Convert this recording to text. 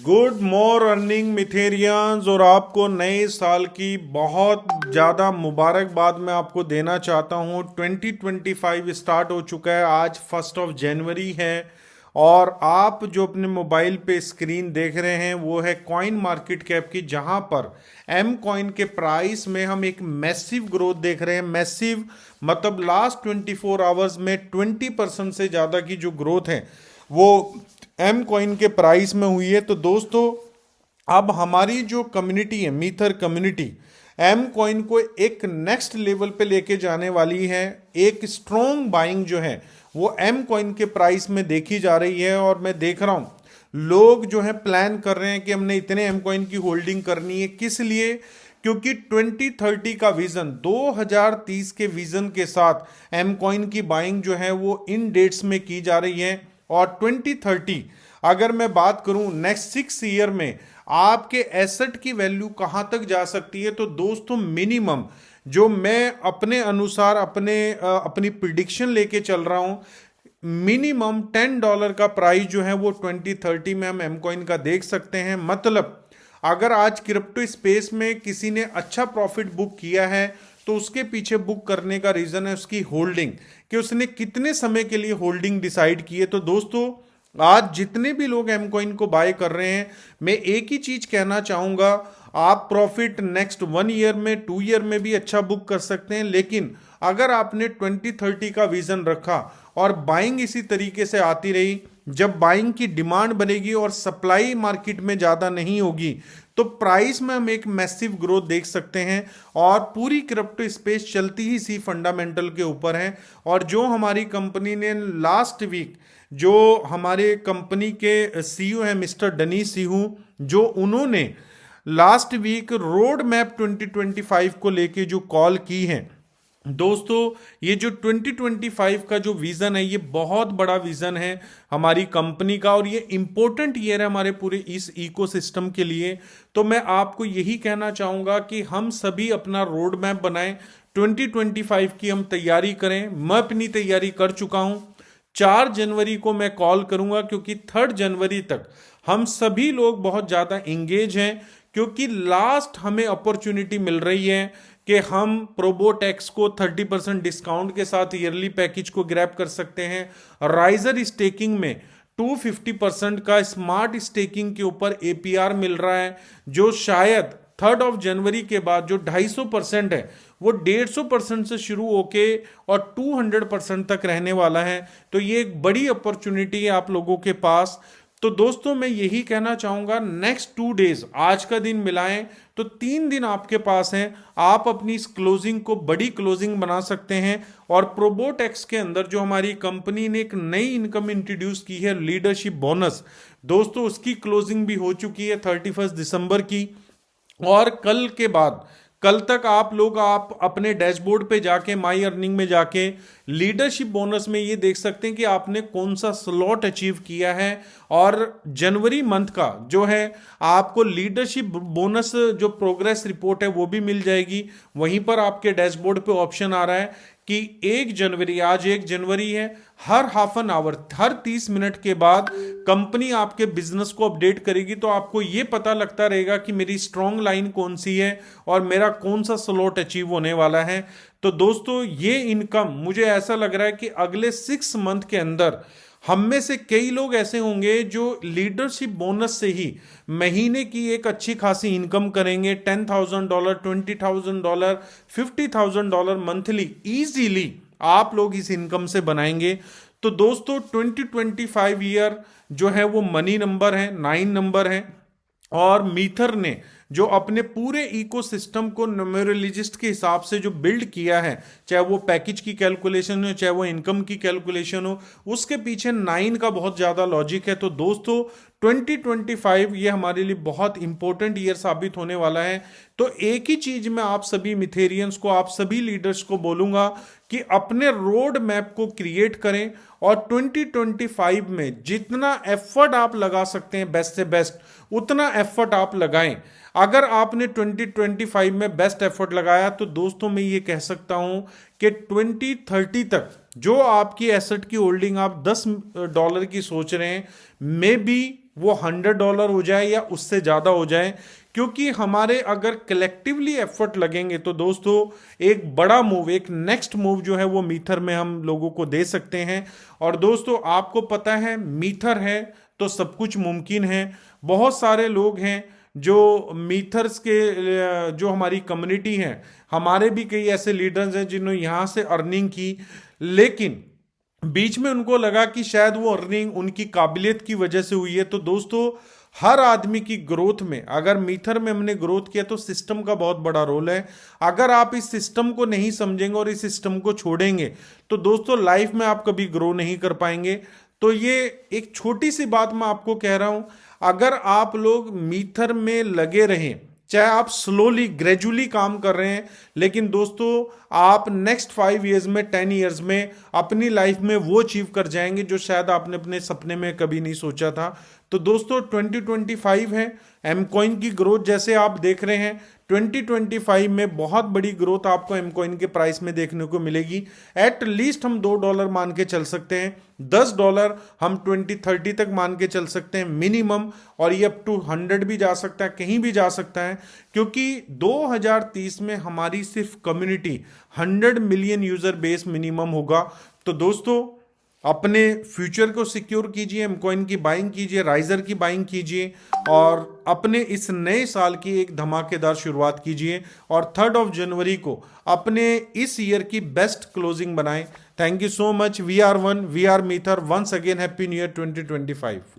Good morning मिथेरियंस। और आपको नए साल की बहुत ज़्यादा मुबारकबाद मैं आपको देना चाहता हूँ। 2025 स्टार्ट हो चुका है, आज 1 जनवरी है। और आप जो अपने मोबाइल पे स्क्रीन देख रहे हैं वो है कॉइन मार्केट कैप की, जहां पर एम कॉइन के प्राइस में हम एक मैसिव ग्रोथ देख रहे हैं। मैसिव मतलब लास्ट 24 आवर्स में 20% से ज़्यादा की जो ग्रोथ है वो एम कॉइन के प्राइस में हुई है। तो दोस्तों, अब हमारी जो कम्युनिटी है, मीथर कम्युनिटी, एम कॉइन को एक नेक्स्ट लेवल पे लेके जाने वाली है। एक स्ट्रॉन्ग बाइंग जो है वो एम कॉइन के प्राइस में देखी जा रही है। और मैं देख रहा हूं लोग जो है प्लान कर रहे हैं कि हमने इतने एम कॉइन की होल्डिंग करनी है। किस लिए? क्योंकि 2030 का विजन, 2030 के विजन के साथ एम कॉइन की बाइंग जो है वो इन डेट्स में की जा रही है। और 2030 अगर मैं बात करूं नेक्स्ट 6 ईयर में आपके एसेट की वैल्यू कहां तक जा सकती है, तो दोस्तों मिनिमम जो मैं अपने अनुसार अपनी प्रिडिक्शन लेके चल रहा हूं, मिनिमम $10 का प्राइस जो है वो 2030 में हम एमकॉइन का देख सकते हैं। मतलब अगर आज क्रिप्टो स्पेस में किसी ने अच्छा प्रॉफिट बुक किया है तो उसके पीछे बुक करने का रीजन है उसकी होल्डिंग, कि उसने कितने समय के लिए होल्डिंग डिसाइड की है। तो दोस्तों, आज जितने भी लोग एम कॉइन को बाय कर रहे हैं, मैं एक ही चीज कहना चाहूंगा, आप प्रॉफिट नेक्स्ट 1 ईयर में 2 ईयर में भी अच्छा बुक कर सकते हैं। लेकिन अगर आपने 2030 का विजन रखा और बाइंग इसी तरीके से आती रही, जब बाइंग की डिमांड बनेगी और सप्लाई मार्केट में ज्यादा नहीं होगी, तो प्राइस में हम एक मैसिव ग्रोथ देख सकते हैं। और पूरी क्रिप्टो स्पेस चलती ही सी फंडामेंटल के ऊपर है। और जो हमारी कंपनी ने लास्ट वीक, जो हमारे कंपनी के सीईओ हैं मिस्टर डनीश सिहू, जो उन्होंने लास्ट वीक रोड मैप 2025 को लेके जो कॉल की है, दोस्तों ये जो 2025 का जो विजन है ये बहुत बड़ा विजन है हमारी कंपनी का। और ये इंपॉर्टेंट ईयर है हमारे पूरे इस इकोसिस्टम के लिए। तो मैं आपको यही कहना चाहूंगा कि हम सभी अपना रोड मैप बनाएं, 2025 की हम तैयारी करें। मैं अपनी तैयारी कर चुका हूं। 4 जनवरी को मैं कॉल करूंगा, क्योंकि 3 जनवरी तक हम सभी लोग बहुत ज्यादा इंगेज हैं। क्योंकि लास्ट हमें अपॉर्चुनिटी मिल रही है कि हम प्रोबोटेक्स को 30% डिस्काउंट के साथ ईयरली पैकेज को ग्रैब कर सकते हैं। राइजर स्टेकिंग में 250% का स्मार्ट स्टेकिंग के ऊपर एपीआर मिल रहा है, जो शायद 3 जनवरी के बाद जो 250% है वो 150% से शुरू होके और 200% तक रहने वाला है। तो ये एक बड़ी अपॉर्चुनिटी है आप लोगों के पास। तो दोस्तों, मैं यही कहना चाहूंगा, नेक्स्ट 2 डेज, आज का दिन मिलाएं तो 3 दिन आपके पास हैं। आप अपनी इस क्लोजिंग को बड़ी क्लोजिंग बना सकते हैं। और प्रोबोटेक्स के अंदर जो हमारी कंपनी ने एक नई इनकम इंट्रोड्यूस की है, लीडरशिप बोनस, दोस्तों उसकी क्लोजिंग भी हो चुकी है 31 दिसंबर की। और कल के बाद, कल तक आप अपने डैशबोर्ड पे जाके माई अर्निंग में जाके लीडरशिप बोनस में ये देख सकते हैं कि आपने कौन सा स्लॉट अचीव किया है। और जनवरी मंथ का जो है आपको लीडरशिप बोनस जो प्रोग्रेस रिपोर्ट है वो भी मिल जाएगी। वहीं पर आपके डैशबोर्ड पे ऑप्शन आ रहा है कि 1 जनवरी, आज 1 जनवरी है, हर हाफ एन आवर, हर 30 मिनट के बाद कंपनी आपके बिजनेस को अपडेट करेगी। तो आपको ये पता लगता रहेगा कि मेरी स्ट्रॉन्ग लाइन कौन सी है और मेरा कौन सा स्लॉट अचीव होने वाला है। तो दोस्तों, ये इनकम मुझे ऐसा लग रहा है कि अगले 6 मंथ के अंदर हम में से कई लोग ऐसे होंगे जो लीडरशिप बोनस से ही महीने की एक अच्छी खासी इनकम करेंगे। $10,000, $20,000, $50,000 मंथली इजीली आप लोग इस इनकम से बनाएंगे। तो दोस्तों, 2025 ईयर जो है वो मनी नंबर है, 9 नंबर है। और मीथर ने जो अपने पूरे इकोसिस्टम को न्यूमेरोलॉजिस्ट के हिसाब से जो बिल्ड किया है, चाहे वो पैकेज की कैलकुलेशन हो, चाहे वो इनकम की कैलकुलेशन हो, उसके पीछे 9 का बहुत ज्यादा लॉजिक है। तो दोस्तों, 2025 ये हमारे लिए बहुत इंपॉर्टेंट ईयर साबित होने वाला है। तो एक ही चीज मैं आप सभी मिथेरियंस को, आप सभी लीडर्स को बोलूंगा कि अपने रोड मैप को क्रिएट करें और 2025 में जितना एफर्ट आप लगा सकते हैं बेस्ट से बेस्ट, उतना एफर्ट आप लगाएं। अगर आपने 2025 में बेस्ट एफर्ट लगाया तो दोस्तों, मैं ये कह सकता हूं कि 2030 तक जो आपकी एसेट की होल्डिंग आप $10 की सोच रहे हैं, मे बी वो $100 हो जाए या उससे ज़्यादा हो जाए, क्योंकि हमारे अगर कलेक्टिवली एफर्ट लगेंगे तो दोस्तों एक बड़ा मूव, एक नेक्स्ट मूव जो है वो मीथर में हम लोगों को दे सकते हैं। और दोस्तों आपको पता है मीथर है तो सब कुछ मुमकिन है। बहुत सारे लोग हैं जो मीथर्स के जो हमारी कम्युनिटी है, हमारे भी कई ऐसे लीडर्स हैं जिन्होंने यहाँ से अर्निंग की, लेकिन बीच में उनको लगा कि शायद वो अर्निंग उनकी काबिलियत की वजह से हुई है। तो दोस्तों हर आदमी की ग्रोथ में, अगर मीथर में हमने ग्रोथ किया तो सिस्टम का बहुत बड़ा रोल है। अगर आप इस सिस्टम को नहीं समझेंगे और इस सिस्टम को छोड़ेंगे तो दोस्तों लाइफ में आप कभी ग्रो नहीं कर पाएंगे। तो ये एक छोटी सी बात मैं आपको कह रहा हूं, अगर आप लोग मीथर में लगे रहें, चाहे आप स्लोली ग्रेजुअली काम कर रहे हैं, लेकिन दोस्तों आप नेक्स्ट 5 इयर्स में 10 इयर्स में अपनी लाइफ में वो अचीव कर जाएंगे जो शायद आपने अपने सपने में कभी नहीं सोचा था। तो दोस्तों 2025 है, एमकॉइन की ग्रोथ जैसे आप देख रहे हैं 2025 में बहुत बड़ी ग्रोथ आपको एमकॉइन के प्राइस में देखने को मिलेगी। एट लीस्ट हम $2 मान के चल सकते हैं, $10 हम 2030 तक मान के चल सकते हैं मिनिमम, और ये अप टू 100 भी जा सकता है, कहीं भी जा सकता है, क्योंकि 2030 में हमारी सिर्फ community 100 million user base minimum होगा। तो दोस्तों अपने फ्यूचर को सिक्योर कीजिए, एमकॉइन की बाइंग कीजिए, राइजर की बाइंग कीजिए, और अपने इस नए साल की एक धमाकेदार शुरुआत कीजिए, और 3 जनवरी को अपने इस ईयर की बेस्ट क्लोजिंग बनाएं। Thank you so much. We are one, we are मीथर। Once again happy new year 2025।